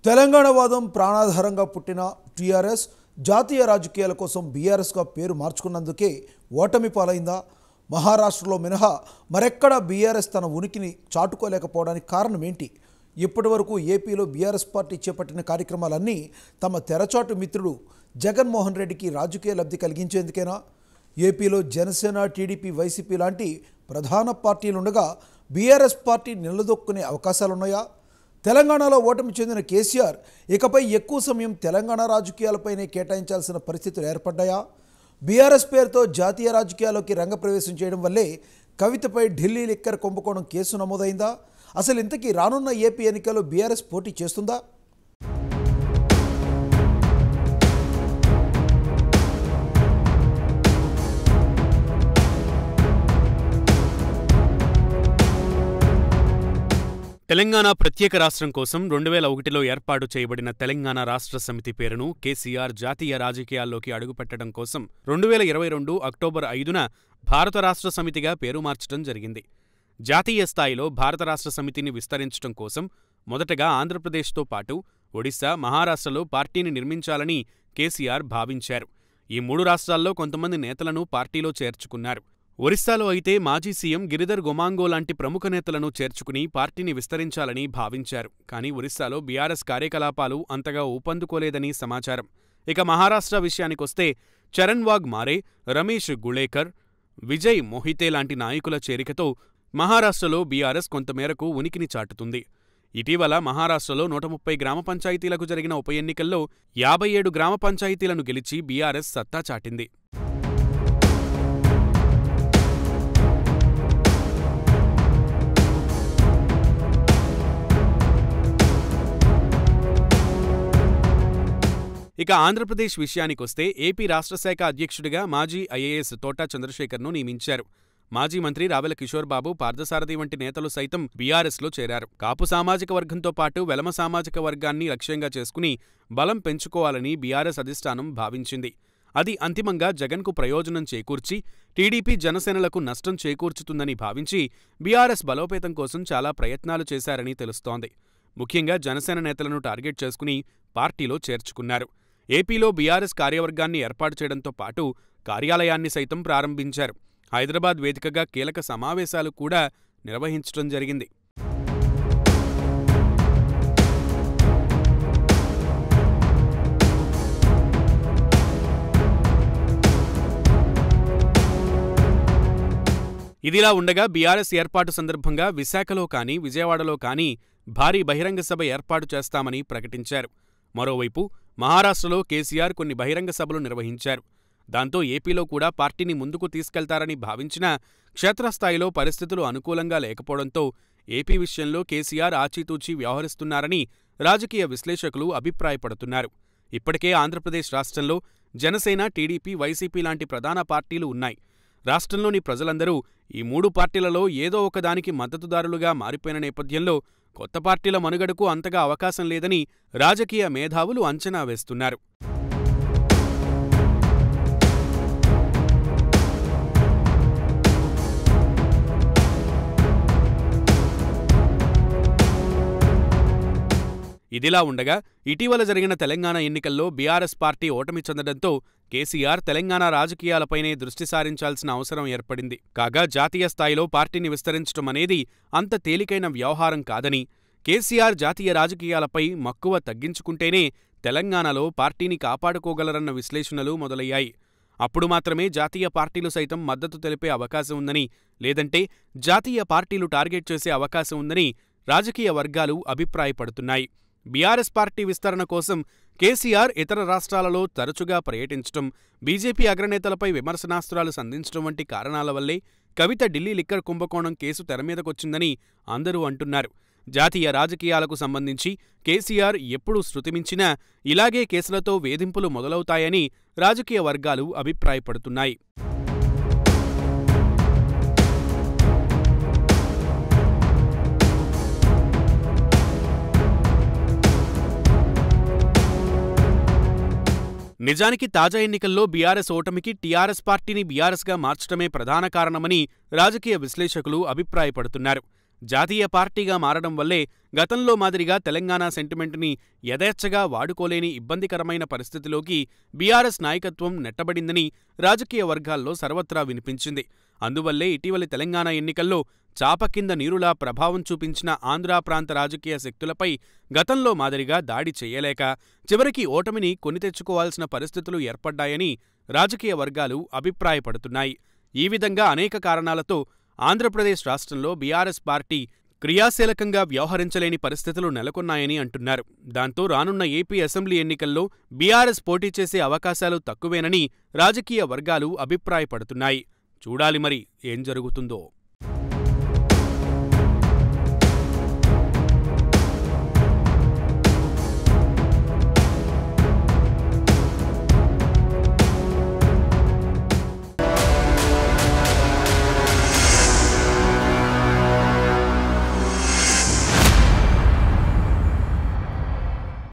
తెలంగాణ వాదం ప్రాణాధారంగా పుట్టిన టీఆర్ఎస్ జాతీయ రాజకీయాల కోసం బీఆర్ఎస్గా పేరు మార్చుకున్నందుకే ఓటమి పాలైందా? మహారాష్ట్రలో మినహా మరెక్కడా బీఆర్ఎస్ తన ఉనికిని చాటుకోలేకపోవడానికి కారణం ఏంటి? ఇప్పటివరకు ఏపీలో బీఆర్ఎస్ పార్టీ చేపట్టిన కార్యక్రమాలన్నీ తమ తెరచాటు మిత్రుడు జగన్మోహన్ రెడ్డికి రాజకీయ లబ్ధి కలిగించేందుకేనా? ఏపీలో జనసేన, టీడీపీ, వైసీపీ లాంటి ప్రధాన పార్టీలుండగా బీఆర్ఎస్ పార్టీ నిలదొక్కునే అవకాశాలున్నాయా? తెలంగాణలో ఓటమి చెందిన కేసీఆర్ ఇకపై ఎక్కువ సమయం తెలంగాణ రాజకీయాలపైనే కేటాయించాల్సిన పరిస్థితులు ఏర్పడ్డాయా? బీఆర్ఎస్ పేరుతో జాతీయ రాజకీయాల్లోకి రంగప్రవేశం చేయడం వల్లే కవితపై ఢిల్లీ లిక్కర్ కుంభకోణం కేసు నమోదైందా? అసలు ఇంతకీ రానున్న ఏపీ ఎన్నికల్లో బీఆర్ఎస్ పోటీ చేస్తుందా? తెలంగాణ ప్రత్యేక రాష్ట్రం కోసం 2001లో ఏర్పాటు చేయబడిన తెలంగాణ రాష్ట్ర సమితి పేరును కేసీఆర్ జాతీయ రాజకీయాల్లోకి అడుగుపెట్టడం కోసం 2022 అక్టోబర్ 5న భారత రాష్ట్ర సమితిగా పేరు మార్చడం జరిగింది. జాతీయ స్థాయిలో భారత రాష్ట్ర సమితిని విస్తరించడం కోసం మొదటగా ఆంధ్రప్రదేశ్తో పాటు ఒడిశా, మహారాష్ట్రలో పార్టీని నిర్మించాలని కేసీఆర్ భావించారు. ఈ 3 రాష్ట్రాల్లో కొంతమంది నేతలను పార్టీలో చేర్చుకున్నారు. ఒరిస్సాలో అయితే మాజీ సీఎం గిరిధర్ గొమాంగో లాంటి ప్రముఖ నేతలను చేర్చుకుని పార్టీని విస్తరించాలని భావించారు. కానీ ఒరిస్సాలో బీఆర్ఎస్ కార్యకలాపాలు అంతగా ఊపందుకోలేదని సమాచారం. ఇక మహారాష్ట్ర విషయానికొస్తే చరణ్ వాగ్ మారే, రమేష్ గుళేకర్, విజయ్ మొహితే లాంటి నాయకుల చేరికతో మహారాష్ట్రలో బీఆర్ఎస్ కొంతమేరకు ఉనికిని చాటుతుంది. ఇటీవల మహారాష్ట్రలో 130 గ్రామ పంచాయతీలకు జరిగిన ఉప ఎన్నికల్లో 57 గ్రామ పంచాయతీలను గెలిచి బీఆర్ఎస్ సత్తా చాటింది. ఇక ఆంధ్రప్రదేశ్ విషయానికొస్తే ఏపీ రాష్ట్ర శాఖ అధ్యక్షుడిగా మాజీ ఐఏఎస్ తోటా చంద్రశేఖర్ను నియమించారు. మాజీ మంత్రి రావెల కిషోర్ బాబు, పార్థసారథి వంటి నేతలు సైతం బీఆర్ఎస్లో చేరారు. కాపు సామాజిక వర్గంతో పాటు వెలమ సామాజిక వర్గాన్ని లక్ష్యంగా చేసుకుని బలం పెంచుకోవాలని బీఆర్ఎస్ అధిష్టానం భావించింది. అది అంతిమంగా జగన్కు ప్రయోజనం చేకూర్చి టీడీపీ, జనసేనలకు నష్టం చేకూర్చుతుందని భావించి బీఆర్ఎస్ బలోపేతం కోసం చాలా ప్రయత్నాలు చేశారని తెలుస్తోంది. ముఖ్యంగా జనసేన నేతలను టార్గెట్ చేసుకుని పార్టీలో చేర్చుకున్నారు. ఏపీలో బీఆర్ఎస్ కార్యవర్గాన్ని ఏర్పాటు చేయడంతో పాటు కార్యాలయాన్ని సైతం ప్రారంభించారు. హైదరాబాద్ వేదికగా కీలక సమావేశాలు కూడా నిర్వహించడం జరిగింది. ఇదిలా ఉండగా బీఆర్ఎస్ ఏర్పాటు సందర్భంగా విశాఖలో కానీ, విజయవాడలో కానీ భారీ బహిరంగ సభ ఏర్పాటు చేస్తామని ప్రకటించారు. మరోవైపు మహారాష్ట్రలో కేసీఆర్ కొన్ని బహిరంగ సభలు నిర్వహించారు. దాంతో ఏపీలో కూడా పార్టీని ముందుకు తీసుకెళ్తారని భావించినా క్షేత్రస్థాయిలో పరిస్థితులు అనుకూలంగా లేకపోవడంతో ఏపీ విషయంలో కేసీఆర్ ఆచితూచి వ్యవహరిస్తున్నారని రాజకీయ విశ్లేషకులు అభిప్రాయపడుతున్నారు. ఇప్పటికే ఆంధ్రప్రదేశ్ రాష్ట్రంలో జనసేన, టీడీపీ, వైసీపీ లాంటి ప్రధాన పార్టీలు ఉన్నాయి. రాష్ట్రంలోని ప్రజలందరూ ఈ 3 పార్టీలలో ఏదో ఒకదానికి మద్దతుదారులుగా మారిపోయిన నేపథ్యంలో కొత్త పార్టీల మనుగడకు అంతగా అవకాశం లేదని రాజకీయ మేధావులు అంచనా వేస్తున్నారు. ఇదిలా ఉండగా ఇటీవల జరిగిన తెలంగాణ ఎన్నికల్లో బీఆర్ఎస్ పార్టీ ఓటమి చెందడంతో కేసీఆర్ తెలంగాణ రాజకీయాలపైనే దృష్టి సారించాల్సిన అవసరం ఏర్పడింది. కాగా జాతీయ స్థాయిలో పార్టీని విస్తరించడం అనేది అంత తేలికైన వ్యవహారం కాదని, కేసీఆర్ జాతీయ రాజకీయాలపై మక్కువ తగ్గించుకుంటేనే తెలంగాణలో పార్టీని కాపాడుకోగలరన్న విశ్లేషణలు మొదలయ్యాయి. అప్పుడు మాత్రమే జాతీయ పార్టీలు సైతం మద్దతు తెలిపే అవకాశం ఉందని, లేదంటే జాతీయ పార్టీలు టార్గెట్ చేసే అవకాశం ఉందని రాజకీయ వర్గాలు అభిప్రాయపడుతున్నాయి. బీఆర్ఎస్ పార్టీ విస్తరణ కోసం కేసీఆర్ ఇతర రాష్ట్రాలలో తరచుగా పర్యటించడం, బీజేపీ అగ్రనేతలపై విమర్శనాస్త్రాలు సంధించడం వంటి కారణాల వల్లే కవిత ఢిల్లీ లిక్కర్ కుంభకోణం కేసు తెరమీదకొచ్చిందని అందరూ అంటున్నారు. జాతీయ రాజకీయాలకు సంబంధించి కేసీఆర్ ఎప్పుడు శృతిమించినా ఇలాగే కేసులతో వేధింపులు మొదలవుతాయని రాజకీయ వర్గాలు అభిప్రాయపడుతున్నాయి. నిజానికి తాజా ఎన్నికల్లో బీఆర్ఎస్ ఓటమికి టీఆర్ఎస్ పార్టీని బీఆర్ఎస్గా మార్చడమే ప్రధాన కారణమని రాజకీయ విశ్లేషకులు అభిప్రాయపడుతున్నారు. జాతీయ పార్టీగా మారడం వల్లే గతంలో మాదిరిగా తెలంగాణ సెంటిమెంట్ని యథేచ్ఛగా వాడుకోలేని ఇబ్బందికరమైన పరిస్థితిలోకి బీఆర్ఎస్ నాయకత్వం నెట్టబడిందని రాజకీయ వర్గాల్లో సర్వత్రా వినిపించింది. అందువల్లే ఇటీవలి తెలంగాణ ఎన్నికల్లో చాప కింద నీరులా ప్రభావం చూపించిన ఆంధ్రా ప్రాంత రాజకీయ శక్తులపై గతంలో మాదిరిగా దాడి చెయ్యలేక చివరికి ఓటమిని కొని తెచ్చుకోవాల్సిన పరిస్థితులు ఏర్పడ్డాయని రాజకీయ వర్గాలు అభిప్రాయపడుతున్నాయి. ఈ విధంగా అనేక కారణాలతో ఆంధ్రప్రదేశ్ రాష్ట్రంలో బీఆర్ఎస్ పార్టీ క్రియాశీలకంగా వ్యవహరించలేని పరిస్థితులు నెలకొన్నాయని అంటున్నారు. దాంతో రానున్న ఏపీ అసెంబ్లీ ఎన్నికల్లో బీఆర్ఎస్ పోటీ చేసే అవకాశాలు తక్కువేనని రాజకీయ వర్గాలు అభిప్రాయపడుతున్నాయి. చూడాలి మరి ఏం జరుగుతుందో.